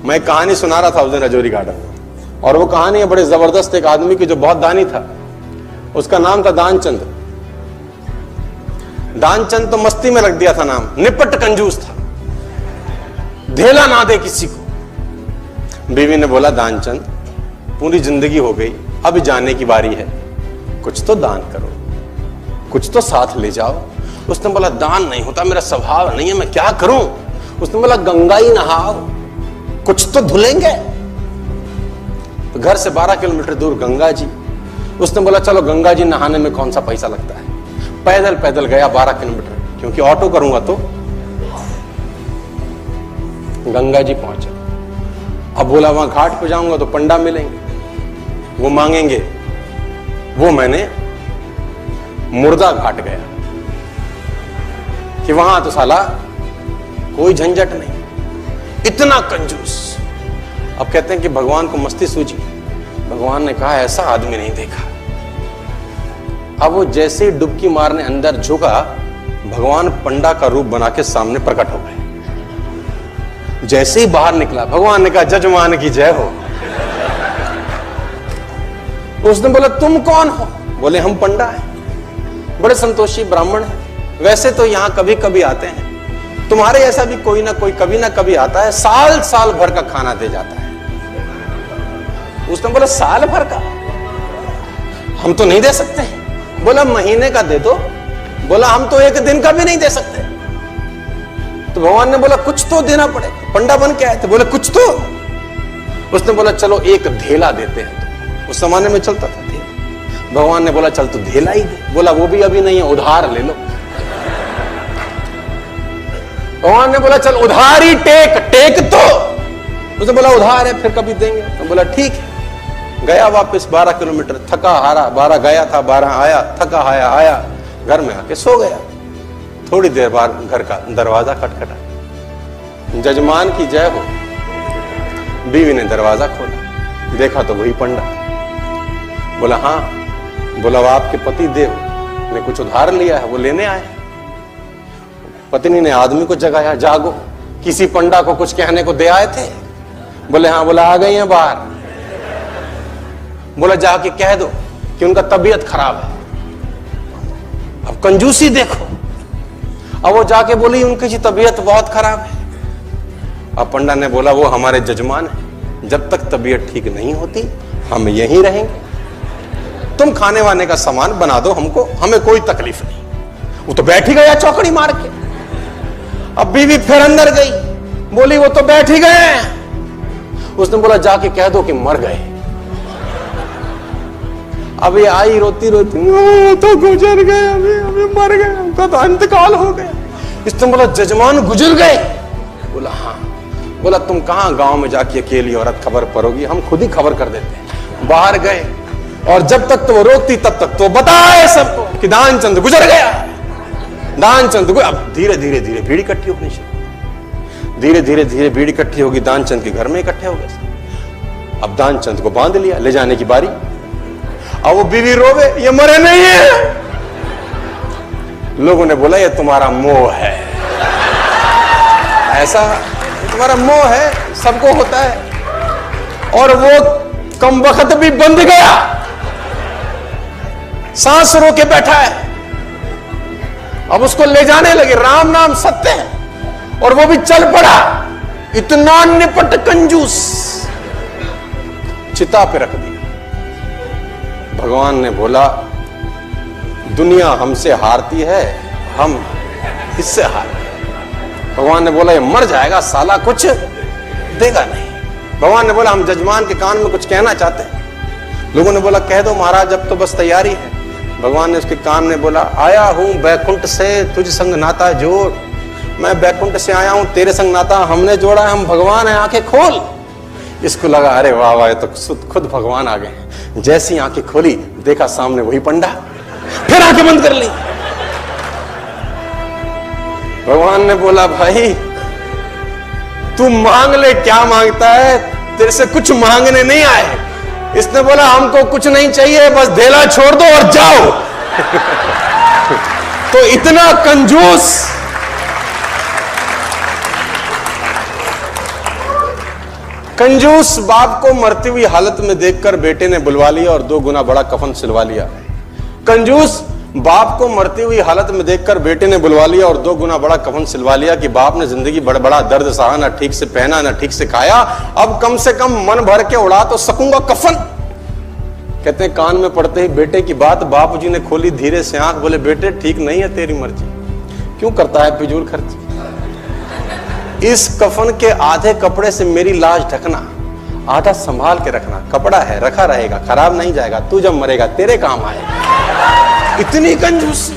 मैं कहानी सुना रहा था उस दिन रजौरी गार्डन में, और वो कहानी है बड़े जबरदस्त एक आदमी की जो बहुत दानी था। उसका नाम था दानचंद। दानचंद तो मस्ती में रख दिया था नाम, निपट कंजूस था, धेला ना दे किसी को। बीवी ने बोला दानचंद पूरी जिंदगी हो गई, अब जाने की बारी है, कुछ तो दान करो, कुछ तो साथ ले जाओ। उसने बोला दान नहीं होता, मेरा स्वभाव नहीं है, मैं क्या करूं। उसने बोला गंगा ही नहाओ, कुछ तो धुलेंगे। तो घर से 12 किलोमीटर दूर गंगा जी। उसने बोला चलो गंगा जी नहाने में कौन सा पैसा लगता है। पैदल पैदल गया 12 किलोमीटर, क्योंकि ऑटो करूंगा तो। गंगा जी पहुंचे। अब बोला वहां घाट पे जाऊंगा तो पंडा मिलेंगे, वो मांगेंगे। वो मैंने मुर्दा घाट गया कि वहां तो साला कोई झंझट नहीं, इतना कंजूस। अब कहते हैं कि भगवान को मस्ती सूझी। भगवान ने कहा ऐसा आदमी नहीं देखा। अब वो जैसे ही डुबकी मारने अंदर झुका, भगवान पंडा का रूप बना के सामने प्रकट हो गए। जैसे ही बाहर निकला, भगवान ने कहा जजमान की जय हो। उसने बोला तुम कौन हो। बोले हम पंडा हैं, बड़े संतोषी ब्राह्मण हैं, वैसे तो यहां कभी कभी आते हैं, तुम्हारे ऐसा भी कोई ना कोई कभी ना कभी आता है, साल साल भर का खाना दे जाता है। उसने बोला साल भर का हम तो नहीं दे सकते हैं। बोला महीने का दे दो। बोला हम तो एक दिन का भी नहीं दे सकते। तो भगवान ने बोला कुछ तो देना पड़ेगा, पंडा बन के आए थे। बोले कुछ तो। उसने बोला चलो एक धेला देते हैं। तो उस जमाने में चलता था धेला। भगवान ने बोला चल तू धेला ही दे। बोला वो भी अभी नहीं है, उधार ले लो। भगवान ने बोला चल उधार ही टेक तो। उसने बोला उधार है, फिर कभी देंगे। तो बोला ठीक है। गया वापस 12 किलोमीटर, थका हारा। 12 गया था, 12 आया, थका हाया आया, घर में आके सो गया। थोड़ी देर बाद घर का दरवाजा खटखटा। जजमान की जय हो। बीवी ने दरवाजा खोला, देखा तो वही पंडा। बोला हाँ। बोला वो आपके पति देव ने कुछ उधार लिया है, वो लेने आए। पत्नी ने आदमी को जगाया, जागो, किसी पंडा को कुछ कहने को दे आए थे। बोले हाँ। बोला आ गई हैं बाहर। बोला जाके कह दो कि उनका तबीयत खराब है। अब कंजूसी देखो। अब वो जाके बोली उनकी जी तबीयत बहुत खराब है। अब पंडा ने बोला वो हमारे जजमान है, जब तक तबीयत ठीक नहीं होती हम यहीं रहेंगे, तुम खाने वाने का सामान बना दो हमको, हमें कोई तकलीफ नहीं। वो तो बैठ ही गया चौकड़ी मार के। अब बीवी फिर अंदर गई, बोली वो तो बैठ ही गए। उसने बोला जाके कह दो कि मर गए। अब ये आई रोती रोती, तो गुजर गए, अभी मर गए, उनका तो इंतकाल हो गया। इसने बोला जजमान गुजर गए। बोला हाँ। बोला तुम कहां गांव में जाके अकेली औरत खबर परोगी, हम खुद ही खबर कर देते हैं। बाहर गए और जब तक तो वो रोकती तब तक तो बताए सबको कि दानचंद गुजर गया। दानचंद को अब धीरे धीरे धीरे भीड़ इकट्ठी होनी शुरू। धीरे धीरे धीरे भीड़ इकट्ठी होगी, दानचंद के घर में इकट्ठे हो गए। अब दानचंद को बांध लिया, ले जाने की बारी। अब वो बीवी रोवे, ये मरे नहीं है। लोगों ने बोला ये तुम्हारा मोह है, ऐसा तुम्हारा मोह है, सबको होता है। और वो कम वक्त भी बंध गया, सांस रोके बैठा है। अब उसको ले जाने लगे, राम नाम सत्य है, और वो भी चल पड़ा। इतना निपट कंजूस, चिता पे रख दिया। भगवान ने बोला दुनिया हमसे हारती है, हम इससे हार गए। भगवान ने बोला ये मर जाएगा साला, कुछ देगा नहीं। भगवान ने बोला हम जजमान के कान में कुछ कहना चाहते हैं। लोगों ने बोला कह दो महाराज, अब तो बस तैयारी है। भगवान ने उसके कान में बोला आया हूं बैकुंठ से तुझ संग नाता जोड़। मैं बैकुंठ से आया हूं, तेरे संग नाता हमने जोड़ा है, हम भगवान है, आंखें खोल। इसको लगा अरे वाह वाह, तो खुद भगवान आ गए। जैसी आंखें खोली, देखा सामने वही पंडा, फिर आंखें बंद कर ली। भगवान ने बोला भाई तू मांग ले, क्या मांगता है, तेरे से कुछ मांगने नहीं आए। इसने बोला हमको कुछ नहीं चाहिए, बस धेला छोड़ दो और जाओ। तो इतना कंजूस, कंजूस बाप को मरती हुई हालत में देखकर बेटे ने बुलवा लिया और 2 गुना बड़ा कफन सिलवा लिया। कंजूस बाप को मरती हुई हालत में देखकर बेटे ने बुलवा लिया और 2 गुना बड़ा कफन सिलवा लिया कि बाप ने जिंदगी बड़ा दर्द सहा, ना ठीक से पहना ना ठीक से खाया, अब कम से कम मन भर के उड़ा तो सकूंगा कफन। कहते हैं कान में पड़ते ही बेटे की बात बापूजी ने खोली धीरे से आंख, बोले बेटे ठीक नहीं है तेरी मर्जी, क्यों करता है फिजूल खर्च। इस कफन के आधे कपड़े से मेरी लाश ढकना, आधा संभाल के रखना, कपड़ा है रखा रहेगा, खराब नहीं जाएगा, तू जब मरेगा तेरे काम आएगा। इतनी कंजूसी।